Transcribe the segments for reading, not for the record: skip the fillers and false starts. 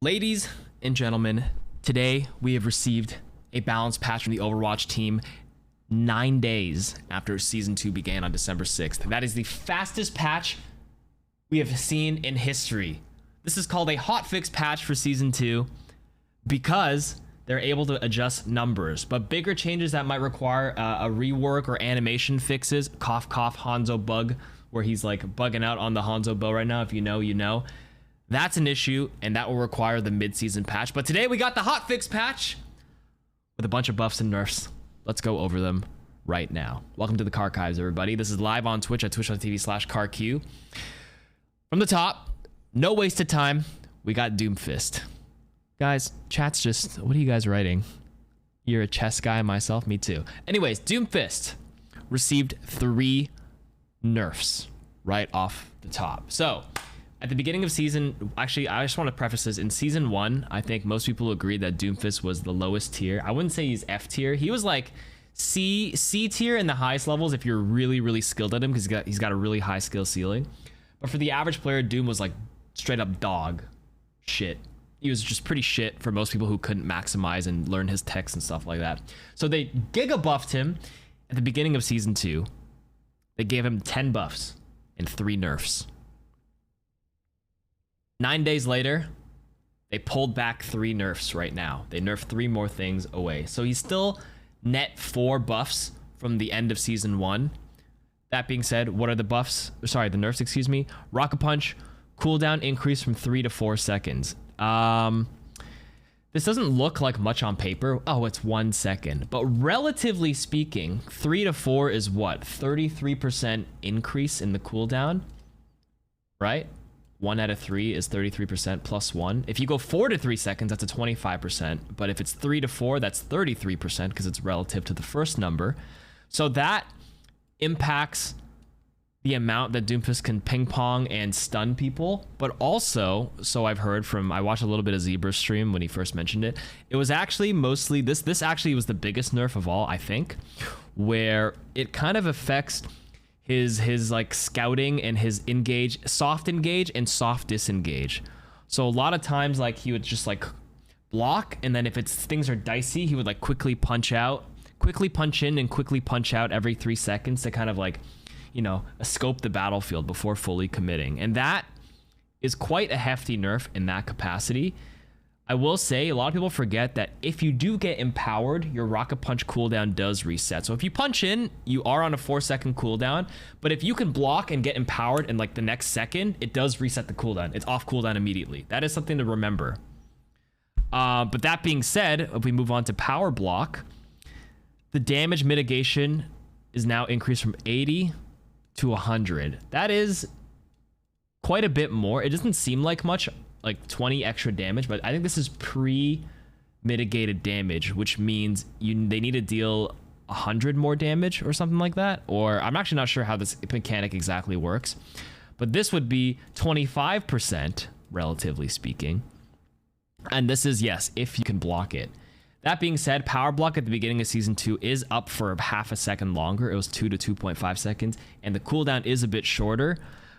Ladies and gentlemen, today we have received a balanced patch from the Overwatch team 9 days after Season 2 began on December 6th. That is the fastest patch we have seen in history. This is called a hotfix patch for Season 2 because they're able to adjust numbers, but bigger changes that might require a rework or animation fixes, cough cough Hanzo bug, where he's like bugging out on the Hanzo bow right now. If you know, you know. That's an issue, and that will require the mid-season patch. But today we got the hotfix patch with a bunch of buffs and nerfs. Let's go over them right now. Welcome to the KarQs, everybody. This is live on Twitch at twitch.tv/KarQ. From the top, no wasted time, we got Doomfist. Guys, chat's just, what are you guys writing? You're a chess guy, myself, me too. Anyways, Doomfist received 3 nerfs right off the top. So, at the beginning of season, actually, I just want to preface this. In Season 1, I think most people agreed that Doomfist was the lowest tier. I wouldn't say he's F tier. He was like C tier in the highest levels if you're really, really skilled at him, because he's got a really high skill ceiling. But for the average player, Doom was like straight up dog shit. He was just pretty shit for most people who couldn't maximize and learn his techs and stuff like that. So they giga buffed him at the beginning of Season 2. They gave him 10 buffs and 3 nerfs. 9 days later, they pulled back 3 nerfs right now. They nerfed 3 more things away. So he's still net 4 buffs from the end of Season 1. That being said, what are the buffs? Sorry, the nerfs, excuse me. Rocket Punch, cooldown increase from 3 to 4 seconds. This doesn't look like much on paper. Oh, it's 1 second. But relatively speaking, 3 to 4 is what? 33% increase in the cooldown, right? 1 out of 3 is 33% plus 1. If you go 4 to 3 seconds, that's a 25%. But if it's 3 to 4, that's 33% because it's relative to the first number. So that impacts the amount that Doomfist can ping pong and stun people. But also, so I've heard from, I watched a little bit of Zebra's stream when he first mentioned it. It was actually mostly, this actually was the biggest nerf of all, I think, where it kind of affects his like scouting and his soft engage and soft disengage. So a lot of times, like, he would just like block, and then if things are dicey, he would like quickly punch in and quickly punch out every 3 seconds to kind of like, you know, scope the battlefield before fully committing. And that is quite a hefty nerf in that capacity. I will say, a lot of people forget that if you do get empowered, your Rocket Punch cooldown does reset. So if you punch in, you are on a 4-second cooldown, but if you can block and get empowered in like the next second, it does reset the cooldown. It's off cooldown immediately. That is something to remember. But that being said, if we move on to Power Block, the damage mitigation is now increased from 80 to 100. That is quite a bit more. It doesn't seem like much, like 20 extra damage, but I think this is pre-mitigated damage, which means they need to deal 100 more damage or something like that. Or I'm actually not sure how this mechanic exactly works, but this would be 25%, relatively speaking. And this is, yes, if you can block it. That being said, Power Block at the beginning of Season 2 is up for half a second longer. It was 2 to 2.5 seconds, and the cooldown is a bit shorter.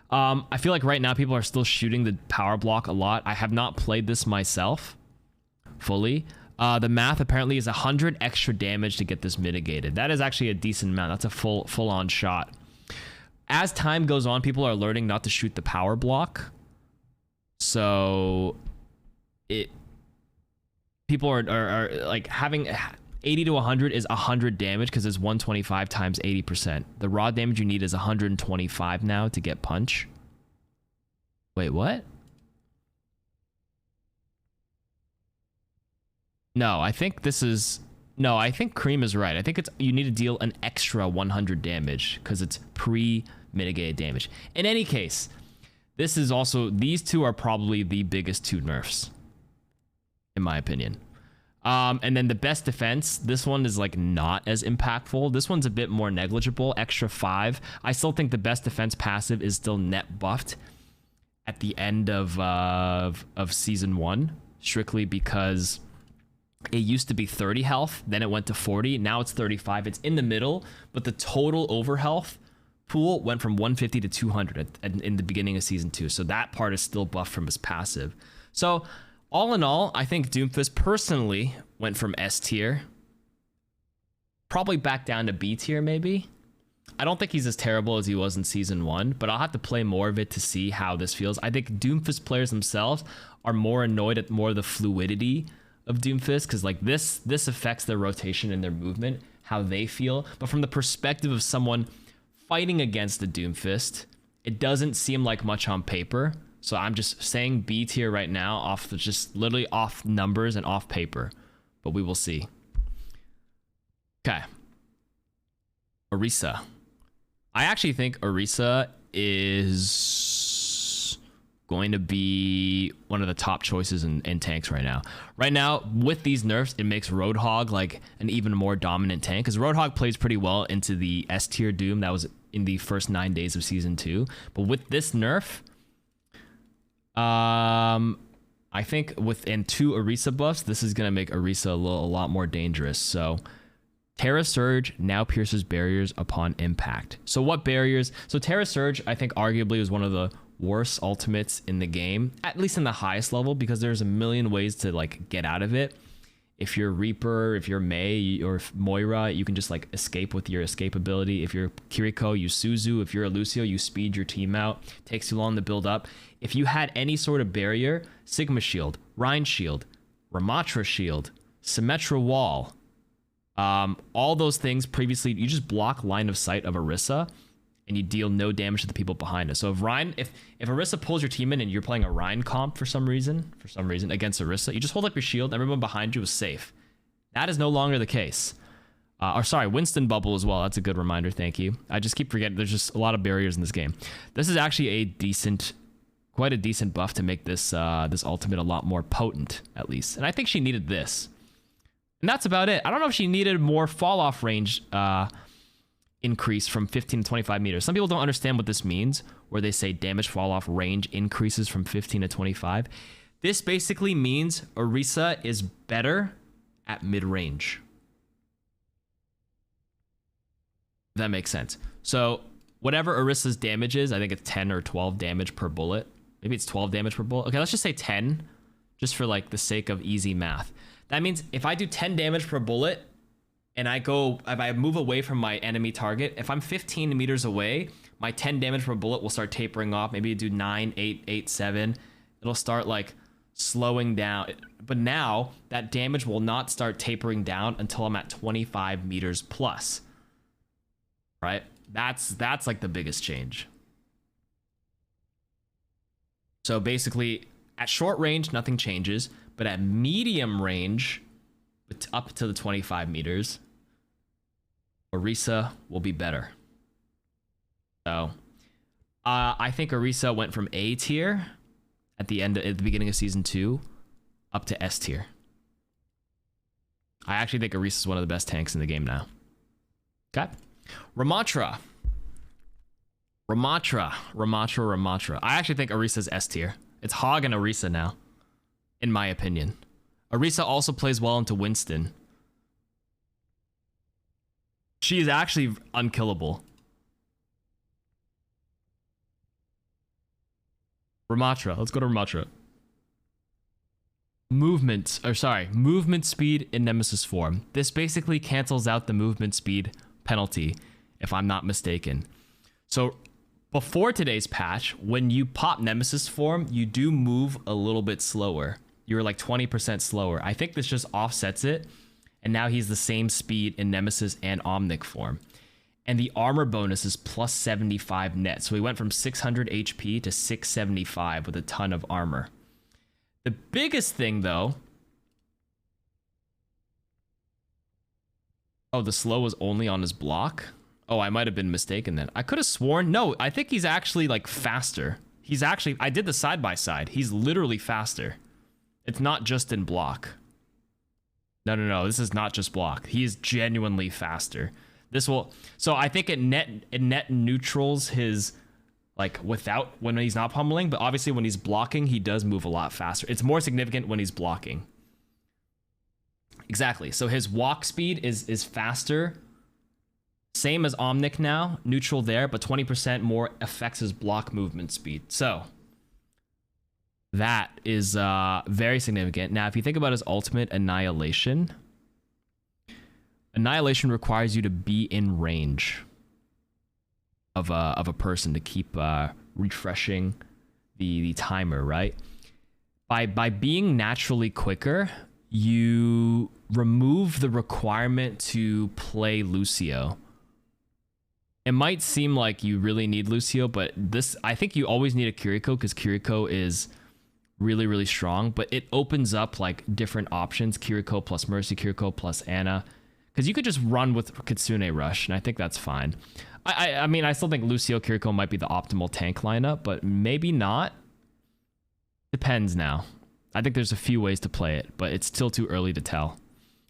I feel like right now people are still shooting the Power Block a lot. I have not played this myself fully. The math apparently is 100 extra damage to get this mitigated. That is actually a decent amount. That's a full-on shot. As time goes on, people are learning not to shoot the Power Block. So people are like having 80 to 100 is 100 damage because it's 125 times 80%. The raw damage you need is 125 now to get punch. Wait, what? No, I think this is... No, I think Cream is right. I think it's you need to deal an extra 100 damage because it's pre-mitigated damage. In any case, this is also... These two are probably the biggest 2 nerfs, in my opinion. And then the best defense, this one is like not as impactful. This one's a bit more negligible, extra 5. I still think the best defense passive is still net buffed at the end of Season 1, strictly because it used to be 30 health, then it went to 40, now it's 35. It's in the middle, but the total over health pool went from 150 to 200 in the beginning of Season 2. So that part is still buffed from his passive. So All in all, I think Doomfist personally went from S tier, probably back down to B tier maybe. I don't think he's as terrible as he was in season 1, but I'll have to play more of it to see how this feels. I think Doomfist players themselves are more annoyed at more of the fluidity of Doomfist, because like this affects their rotation and their movement, how they feel. But from the perspective of someone fighting against the Doomfist, it doesn't seem like much on paper. So I'm just saying B tier right now, off the, just literally off numbers and off paper, but we will see. Okay. Orisa. I actually think Orisa is going to be one of the top choices in tanks right now. Right now, with these nerfs, it makes Roadhog like an even more dominant tank, because Roadhog plays pretty well into the S tier Doom that was in the first 9 days of season 2. But with this nerf, I think within 2 Orisa buffs, this is going to make Orisa a lot more dangerous. So Terra Surge now pierces barriers upon impact. So what barriers? So Terra Surge, I think arguably was one of the worst ultimates in the game, at least in the highest level, because there's a million ways to like get out of it. If you're Reaper, if you're Mei or Moira, you can just like escape with your escape ability. If you're Kiriko, you Suzu. If you're a Lucio, you speed your team out. Takes too long to build up. If you had any sort of barrier, Sigma Shield, Rhine Shield, Ramattra Shield, Symmetra Wall, all those things previously, you just block line of sight of Orisa and you deal no damage to the people behind us. So if Orisa pulls your team in and you're playing a Rhine comp for some reason against Orisa, you just hold up your shield, everyone behind you is safe. That is no longer the case. Or sorry, Winston Bubble as well. That's a good reminder, thank you. I just keep forgetting there's just a lot of barriers in this game. This is actually quite a decent buff to make this this ultimate a lot more potent, at least. And I think she needed this. And that's about it. I don't know if she needed more fall off range increase from 15 to 25 meters. Some people don't understand what this means, where they say damage fall off range increases from 15 to 25. This basically means Orisa is better at mid range. That makes sense. So whatever Orisa's damage is, I think it's 10 or 12 damage per bullet. Maybe it's 12 damage per bullet. Okay, let's just say 10, just for like the sake of easy math. That means if I do 10 damage per bullet and if I move away from my enemy target, if I'm 15 meters away, my 10 damage per bullet will start tapering off. Maybe you do 9, 8, 8, 7. It'll start like slowing down. But now that damage will not start tapering down until I'm at 25 meters plus. Right? That's like the biggest change. So basically at short range, nothing changes. But at medium range, up to the 25 meters, Orisa will be better. So, I think Orisa went from A tier at the beginning of season 2 up to S tier. I actually think Orisa is one of the best tanks in the game now. Okay, Ramattra. I actually think Orisa is S tier. It's Hog and Orisa now, in my opinion. Orisa also plays well into Winston. She is actually unkillable. Ramattra. Let's go to Ramattra. Movement speed in Nemesis form. This basically cancels out the movement speed penalty, if I'm not mistaken. So before today's patch, when you pop Nemesis form, you do move a little bit slower. You're like 20% slower. I think this just offsets it. And now he's the same speed in Nemesis and Omnic form. And the armor bonus is plus 75 net. So he went from 600 HP to 675 with a ton of armor. The biggest thing though... Oh, the slow was only on his block? Oh, I might have been mistaken then. I could have sworn... No, I think he's actually like faster. He's actually... I did the side by side. He's literally faster. It's not just in block. No. This is not just block. He is genuinely faster. This will... So I think it net neutrals his... Like, without... When he's not pummeling. But obviously when he's blocking, he does move a lot faster. It's more significant when he's blocking. Exactly. So his walk speed is faster. Same as Omnic now. Neutral there. But 20% more affects his block movement speed. So... That is very significant. Now, if you think about his ultimate, Annihilation, Annihilation requires you to be in range of a person to keep refreshing the timer, right? By being naturally quicker, you remove the requirement to play Lucio. It might seem like you really need Lucio, but I think you always need a Kiriko because Kiriko is really, really strong, but it opens up like different options, Kiriko plus Mercy, Kiriko plus Ana, because you could just run with Kitsune Rush, and I think that's fine. I mean, I still think Lucio Kiriko might be the optimal tank lineup, but maybe not. Depends now. I think there's a few ways to play it, but it's still too early to tell.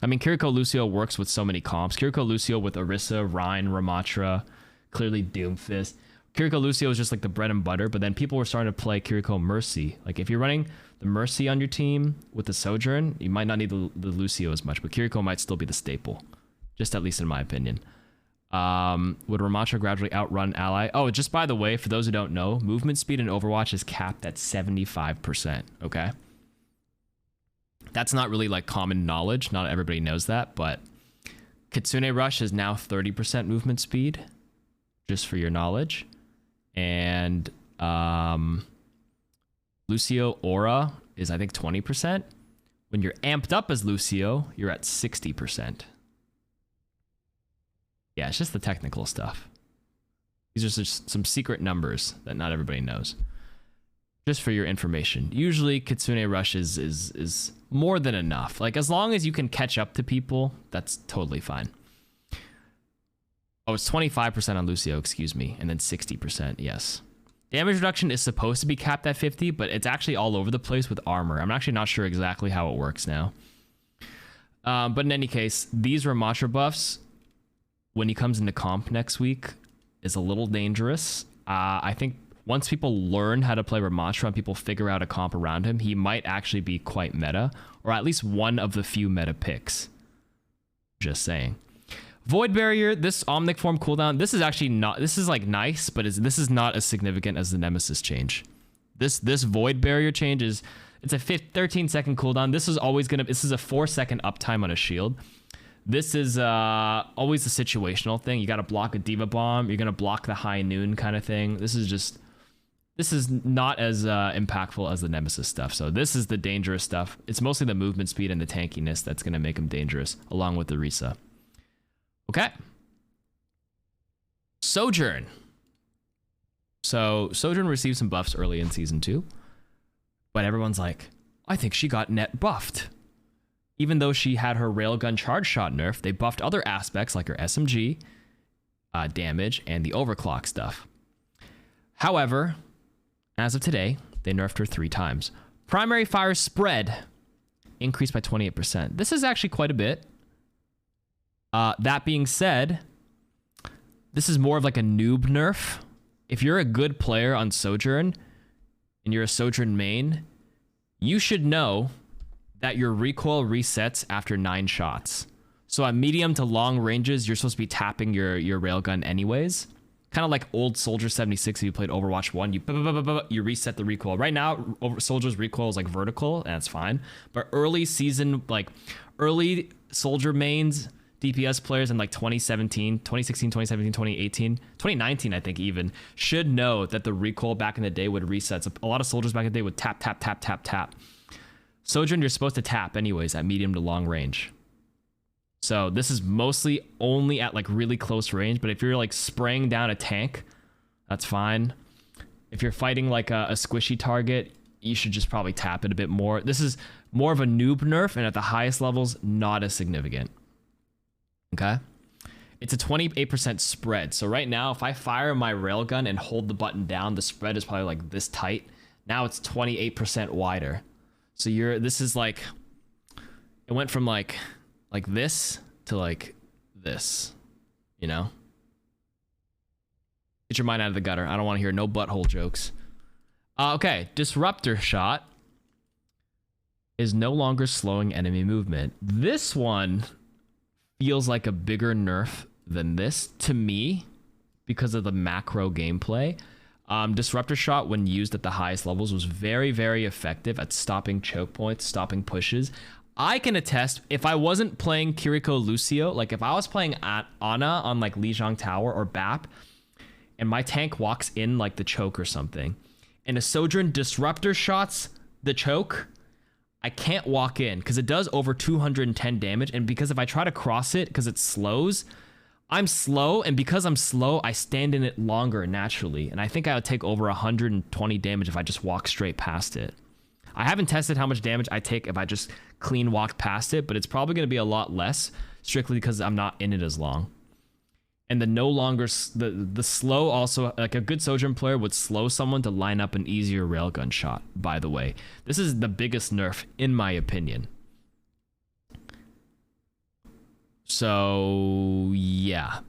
I mean, Kiriko Lucio works with so many comps. Kiriko Lucio with Orisa, Rein, Ramattra, clearly Doomfist. Kiriko Lucio is just like the bread and butter, but then people were starting to play Kiriko Mercy. Like if you're running the Mercy on your team with the Sojourn, you might not need the Lucio as much, but Kiriko might still be the staple, just at least in my opinion. Would Ramattra gradually outrun ally? Oh, just by the way, for those who don't know, movement speed in Overwatch is capped at 75%, okay? That's not really like common knowledge. Not everybody knows that, but Kitsune Rush is now 30% movement speed, just for your knowledge. And Lucio Aura is, I think, 20%. When you're amped up as Lucio, you're at 60%. Yeah, it's just the technical stuff. These are just some secret numbers that not everybody knows. Just for your information. Usually Kitsune Rush is more than enough. Like as long as you can catch up to people, that's totally fine. Oh, it's 25% on Lucio, excuse me, and then 60%, yes. Damage reduction is supposed to be capped at 50, but it's actually all over the place with armor. I'm actually not sure exactly how it works now. But in any case, these Ramattra buffs, when he comes into comp next week, is a little dangerous. I think once people learn how to play Ramattra and people figure out a comp around him, he might actually be quite meta, or at least one of the few meta picks. Just saying. Void Barrier, this Omnic Form cooldown, this is actually not, this is like nice, but this is not as significant as the Nemesis change. This Void Barrier change is, it's a 13-second cooldown. This is always gonna, this is a 4-second uptime on a shield. This is always a situational thing. You gotta block a Diva Bomb, you're gonna block the High Noon kind of thing. This is not as impactful as the Nemesis stuff. So this is the dangerous stuff. It's mostly the movement speed and the tankiness that's gonna make him dangerous, along with the Orisa. Okay. Sojourn. So Sojourn received some buffs early in season 2, but everyone's like, I think she got net buffed. Even though she had her railgun charge shot nerf, they buffed other aspects like her SMG damage and the overclock stuff. However, as of today, they nerfed her 3 times. Primary fire spread increased by 28%. This is actually quite a bit. That being said, this is more of like a noob nerf. If you're a good player on Sojourn and you're a Sojourn main, you should know that your recoil resets after 9 shots. So at medium to long ranges, you're supposed to be tapping your railgun anyways. Kind of like old Soldier 76 if you played Overwatch 1, you reset the recoil. Right now, Soldier's recoil is like vertical, and that's fine. But early season, like early Soldier mains, DPS players in like 2016, 2017, 2018, 2019, I think even, should know that the recoil back in the day would reset. So a lot of soldiers back in the day would tap, tap, tap, tap, tap. Sojourn, you're supposed to tap anyways at medium to long range. So this is mostly only at like really close range, but if you're like spraying down a tank, that's fine. If you're fighting like a squishy target, you should just probably tap it a bit more. This is more of a noob nerf, and at the highest levels, not as significant. Okay, it's a 28% spread. So right now, if I fire my railgun and hold the button down, the spread is probably like this tight. Now it's 28% wider. So this is like, it went from like this to like this, you know? Get your mind out of the gutter. I don't want to hear no butthole jokes. Okay, Disruptor Shot is no longer slowing enemy movement. This one feels like a bigger nerf than this to me because of the macro gameplay. Disruptor shot, when used at the highest levels, was very, very effective at stopping choke points, stopping pushes. I can attest, if I wasn't playing Kiriko Lucio, like if I was playing at Ana on like Lijiang Tower or BAP, and my tank walks in like the choke or something, and a Sojourn disruptor shots the choke, I can't walk in because it does over 210 damage. And because if I try to cross it, because it slows, I'm slow, and because I'm slow, I stand in it longer naturally. And I think I would take over 120 damage if I just walk straight past it. I haven't tested how much damage I take if I just clean walk past it, but it's probably going to be a lot less, strictly because I'm not in it as long. And the no longer, the slow also, like a good Sojourn player would slow someone to line up an easier railgun shot, by the way. This is the biggest nerf, in my opinion. So, yeah.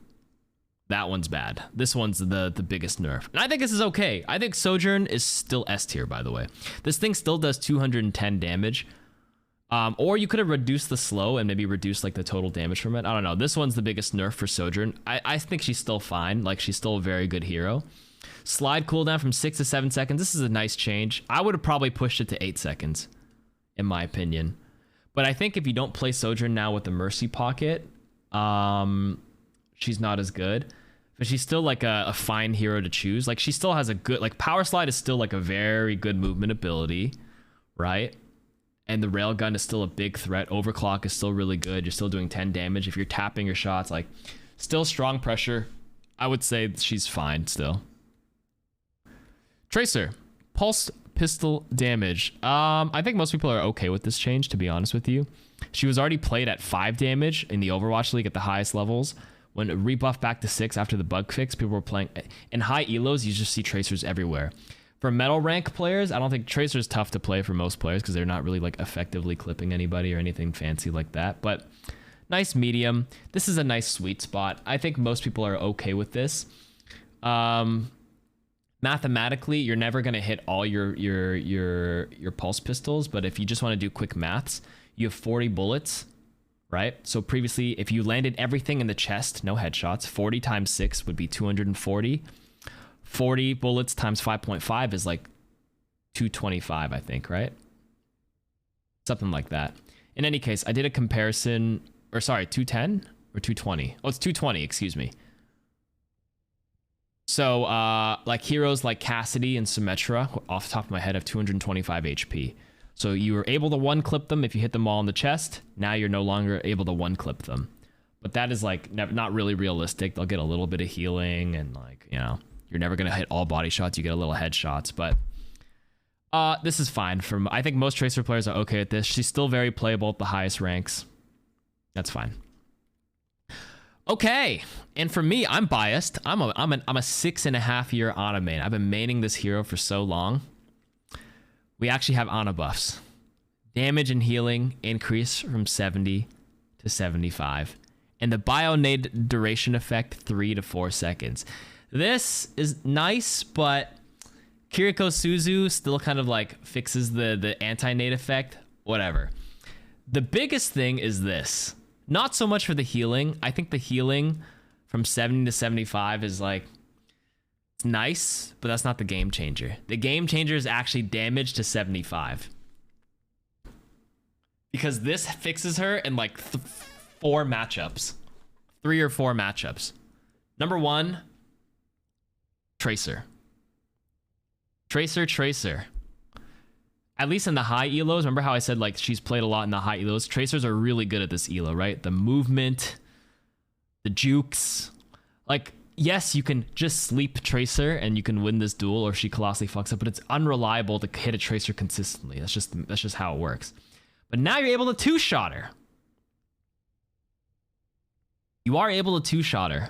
That one's bad. This one's the biggest nerf. And I think this is okay. I think Sojourn is still S tier, by the way. This thing still does 210 damage. Or you could have reduced the slow and maybe reduced like the total damage from it. I don't know. This one's the biggest nerf for Sojourn. I think she's still fine. Like, she's still a very good hero. Slide cooldown from 6 to 7 seconds. This is a nice change. I would have probably pushed it to 8 seconds, in my opinion. But I think if you don't play Sojourn now with the Mercy Pocket, she's not as good. But she's still like a fine hero to choose. Like, she still has a good, like, Power Slide is still like a very good movement ability, right? And the railgun is still a big threat. Overclock is still really good. You're still doing 10 damage if you're tapping your shots. Like, still strong pressure. I would say she's fine still. Tracer, pulse pistol damage. I think most people are okay with this change, to be honest with you. She was already played at 5 damage in the Overwatch League at the highest levels. When it rebuffed back to 6 after the bug fix, people were playing. In high elos, you just see tracers everywhere. For metal rank players, I don't think Tracer's tough to play for most players because they're not really like effectively clipping anybody or anything fancy like that. But nice medium. This is a nice sweet spot. I think most people are okay with this. Mathematically, you're never gonna hit all your pulse pistols, but if you just want to do quick maths, you have 40 bullets, right? So previously, if you landed everything in the chest, no headshots, 40 times 6 would be 240. 40 bullets times 5.5 is like 225, I think, right? Something like that. In any case, I did a comparison, or sorry, 210 or 220? Oh, it's 220, excuse me. So, like heroes like Cassidy and Symmetra, off the top of my head, have 225 HP. So you were able to one-clip them if you hit them all in the chest. Now you're no longer able to one-clip them. But that is like not really realistic. They'll get a little bit of healing and like, you know, you're never going to hit all body shots. You get a little headshots, but this is fine. I think most Tracer players are okay with this. She's still very playable at the highest ranks. That's fine. Okay, and for me, I'm biased. I'm a 6.5 year Ana main. I've been maining this hero for so long. We actually have Ana buffs. Damage and healing increase from 70 to 75. And the bio-nade duration effect, 3 to 4 seconds. This is nice, but Kiriko Suzu still kind of like fixes the anti-nade effect. Whatever. The biggest thing is this. Not so much for the healing. I think the healing from 70 to 75 is like, it's nice, but that's not the game changer. The game changer is actually damage to 75. Because this fixes her in like 4 matchups. 3 or 4 matchups. Number 1, Tracer. Tracer. At least in the high elos, remember how I said like she's played a lot in the high elos? Tracers are really good at this elo, right? The movement, the jukes. Like, yes, you can just sleep Tracer and you can win this duel, or she colossally fucks up, but it's unreliable to hit a Tracer consistently. That's just how it works. But now you're able to 2-shot her. You are able to 2-shot her.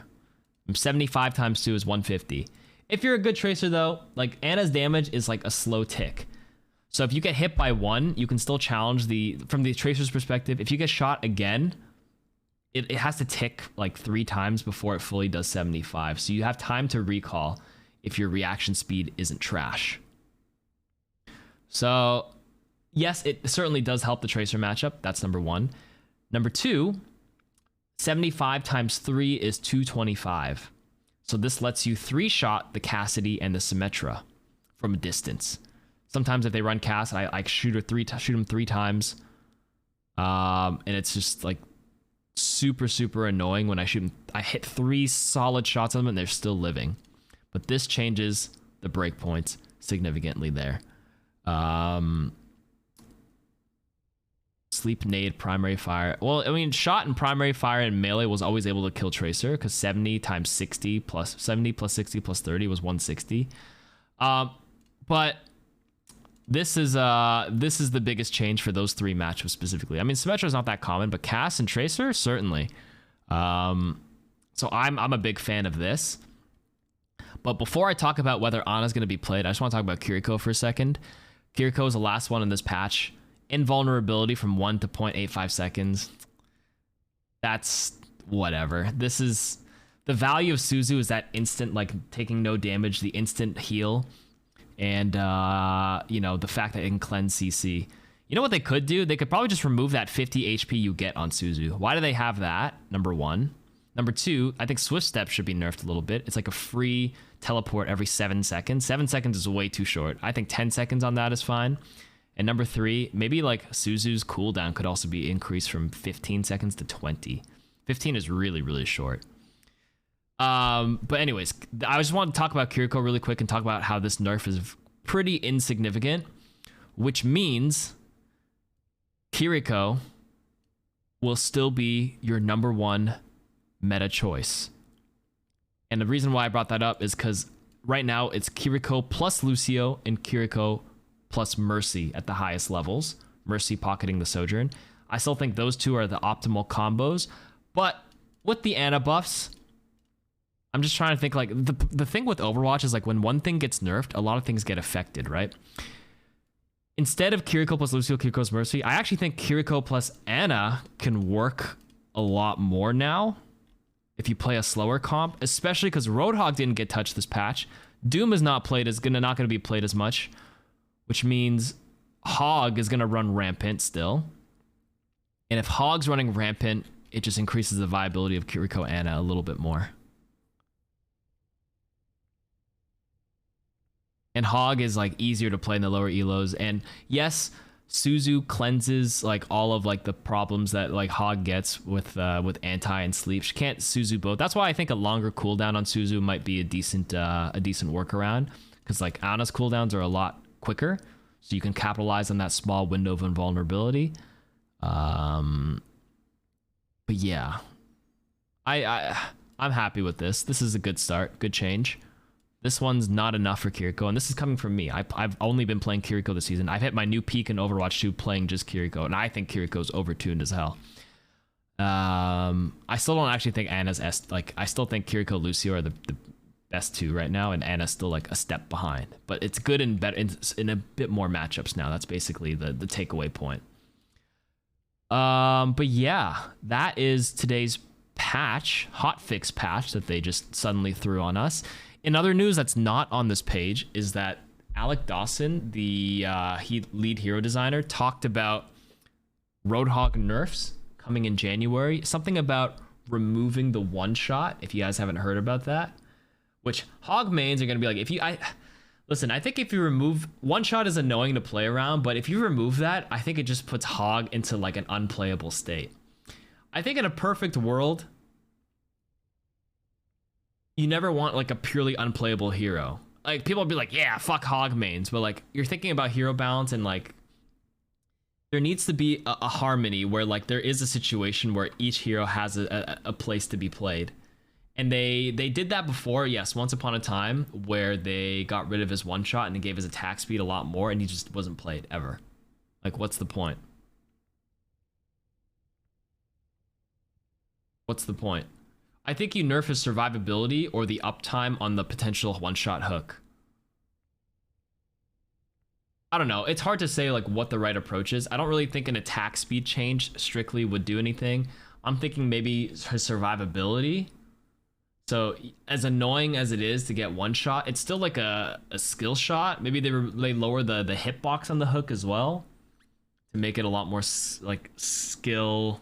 75 times 2 is 150. If you're a good Tracer though, like Ana's damage is like a slow tick. So if you get hit by 1, you can still challenge from the Tracer's perspective. If you get shot again, it has to tick like 3 times before it fully does 75. So you have time to recall if your reaction speed isn't trash. So yes, it certainly does help the Tracer matchup. That's number 1. Number 2, 75 times 3 is 225. So this lets you 3-shot the Cassidy and the Symmetra from a distance. Sometimes if they run Cass, I shoot them 3 times. And it's just like super annoying when I shoot them. I hit 3 solid shots on them and they're still living. But this changes the breakpoints significantly there. Sleep nade, primary fire. Well, I mean, shot and primary fire and melee was always able to kill Tracer because 70 times 60 plus 70 plus 60 plus 30 was 160. But this is the biggest change for those 3 matchups specifically. I mean, Symmetra is not that common, but Cass and Tracer certainly. So I'm a big fan of this. But before I talk about whether Ana's going to be played, I just want to talk about Kiriko for a second. Kiriko is the last one in this patch. Invulnerability from 1 to 0.85 seconds. That's whatever. This is the value of Suzu is that instant, like taking no damage, the instant heal. And, you know, the fact that it can cleanse CC. You know what they could do? They could probably just remove that 50 HP you get on Suzu. Why do they have that? Number 1. Number 2, I think Swift Step should be nerfed a little bit. It's like a free teleport every 7 seconds. 7 seconds is way too short. I think 10 seconds on that is fine. And number 3, maybe like Suzu's cooldown could also be increased from 15 seconds to 20. 15 is really short. But anyways, I just want to talk about Kiriko really quick and talk about how this nerf is pretty insignificant, which means Kiriko will still be your number 1 meta choice. And the reason why I brought that up is because right now it's Kiriko plus Lucio and Kiriko plus Mercy at the highest levels. Mercy pocketing the Sojourn. I still think those 2 are the optimal combos, but with the Ana buffs, I'm just trying to think, like, the thing with Overwatch is, like, when one thing gets nerfed, a lot of things get affected, right? Instead of Kiriko plus Lucio, Kiriko's Mercy, I actually think Kiriko plus Ana can work a lot more now if you play a slower comp, especially because Roadhog didn't get touched this patch. Doom is not going to be played as much, which means Hog is going to run Rampant still. And if Hog's running Rampant, it just increases the viability of Kiriko Ana a little bit more. And Hog is like easier to play in the lower elos. And yes, Suzu cleanses like all of like the problems that like Hog gets with anti and sleep. She can't Suzu both. That's why I think a longer cooldown on Suzu might be a decent workaround, because like Ana's cooldowns are a lot quicker, so you can capitalize on that small window of invulnerability. But yeah, I'm happy with this. This is a good start, good change. This one's not enough for Kiriko, and this is coming from me. I've only been playing Kiriko this season. I've hit my new peak in Overwatch 2 playing just Kiriko, and I think Kiriko's overtuned as hell. I still don't actually think Ana's I still think Kiriko, Lucio are the best 2 right now, and Ana's still like a step behind. But it's good in a bit more matchups now. That's basically the takeaway point. But yeah, that is today's patch, hotfix patch that they just suddenly threw on us. In other news that's not on this page is that Alec Dawson, the lead hero designer, talked about Roadhog nerfs coming in January. Something about removing the one-shot, if you guys haven't heard about that. Which Hog mains are going to be like, listen, I think if you remove... One-shot is annoying to play around, but if you remove that, I think it just puts Hog into like an unplayable state. I think in a perfect world, you never want like a purely unplayable hero. Like people will be like, yeah, fuck Hog mains, but like you're thinking about hero balance, and like there needs to be a harmony where like there is a situation where each hero has a place to be played. And they did that before, yes, once upon a time, where they got rid of his one shot and it gave his attack speed a lot more, and he just wasn't played ever. Like, what's the point? What's the point? I think you nerf his survivability or the uptime on the potential one-shot hook. I don't know. It's hard to say like what the right approach is. I don't really think an attack speed change strictly would do anything. I'm thinking maybe his survivability. So as annoying as it is to get one shot, it's still like a skill shot. Maybe they lower the hitbox on the hook as well to make it a lot more like skillful.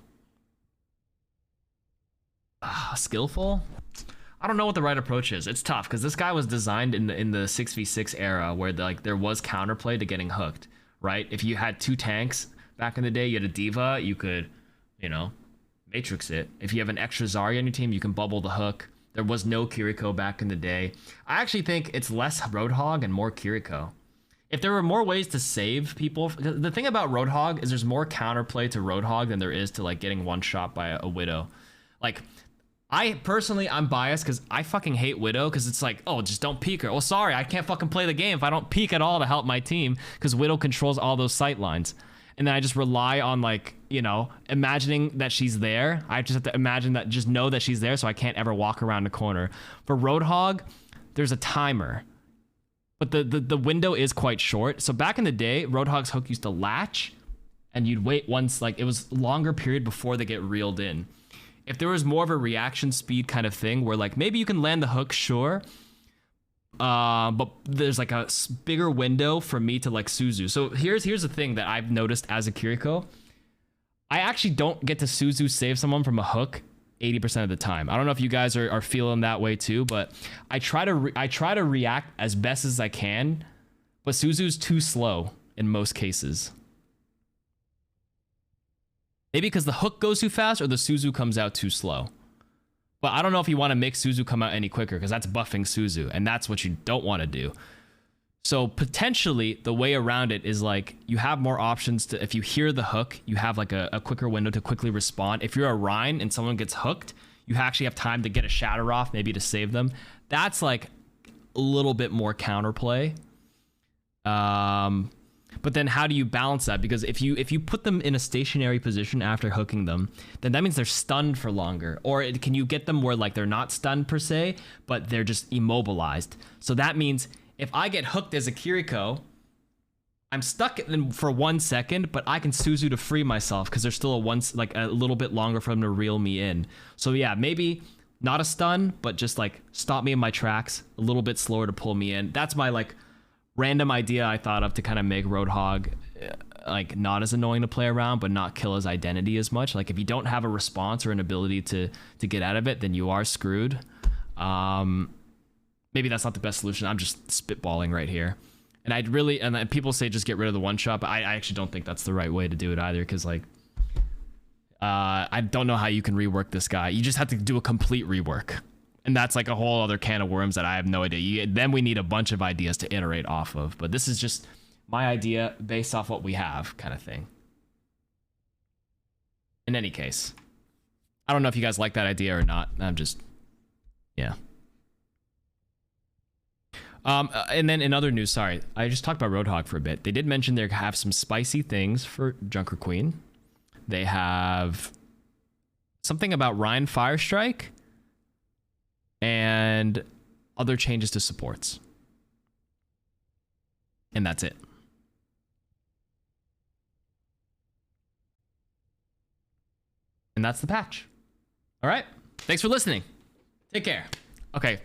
I don't know what the right approach is. It's tough because this guy was designed in the 6v6 era where there was counterplay to getting hooked, right? If you had 2 tanks back in the day, you had a D.Va, you could, you know, Matrix it. If you have an extra Zarya on your team, you can bubble the hook. There was no Kiriko back in the day. I actually think it's less Roadhog and more Kiriko. If there were more ways to save people, the thing about Roadhog is there's more counterplay to Roadhog than there is to like getting one shot by a Widow. Like, I'm biased because I fucking hate Widow because it's like, oh, just don't peek her. Well, sorry, I can't fucking play the game if I don't peek at all to help my team because Widow controls all those sight lines. And then I just rely on, like, you know, imagining that she's there. I just have to imagine that, just know that she's there so I can't ever walk around the corner. For Roadhog, there's a timer. But the window is quite short. So back in the day, Roadhog's hook used to latch and you'd wait once, like, it was a longer period before they get reeled in. If there was more of a reaction speed kind of thing where, like, maybe you can land the hook, sure, but there's like a bigger window for me to like Suzu. So here's the thing that I've noticed as a Kiriko. I actually don't get to Suzu save someone from a hook 80% of the time. I don't know if you guys are feeling that way too, but I try to react as best as I can, but Suzu's too slow in most cases. Maybe because the hook goes too fast or the Suzu comes out too slow. But I don't know if you want to make Suzu come out any quicker because that's buffing Suzu, and that's what you don't want to do. So potentially the way around it is like you have more options to, if you hear the hook, you have like a quicker window to quickly respond. If you're a Rhine and someone gets hooked, you actually have time to get a shatter off, maybe to save them. That's like a little bit more counterplay. But then how do you balance that? Because if you put them in a stationary position after hooking them, then that means they're stunned for longer. Or can you get them where like they're not stunned per se, but they're just immobilized? So that means if I get hooked as a Kiriko, I'm stuck for 1 second, but I can Suzu to free myself because there's still a little bit longer for them to reel me in. So yeah, maybe not a stun, but just like stop me in my tracks, a little bit slower to pull me in. That's my like random idea I thought of to kind of make Roadhog like not as annoying to play around, but not kill his identity as much. Like if you don't have a response or an ability to get out of it, then you are screwed. Maybe that's not the best solution. I'm just spitballing right here. And people say just get rid of the one shot, but I actually don't think that's the right way to do it either. Because like, I don't know how you can rework this guy. You just have to do a complete rework. And that's like a whole other can of worms that I have no idea. Then we need a bunch of ideas to iterate off of. But this is just my idea based off what we have kind of thing. In any case, I don't know if you guys like that idea or not. I'm just, yeah. And then in other news, sorry, I just talked about Roadhog for a bit. They did mention they have some spicy things for Junker Queen. They have something about Rhine Firestrike and other changes to supports. And that's it. And that's the patch. All right. Thanks for listening. Take care. Okay.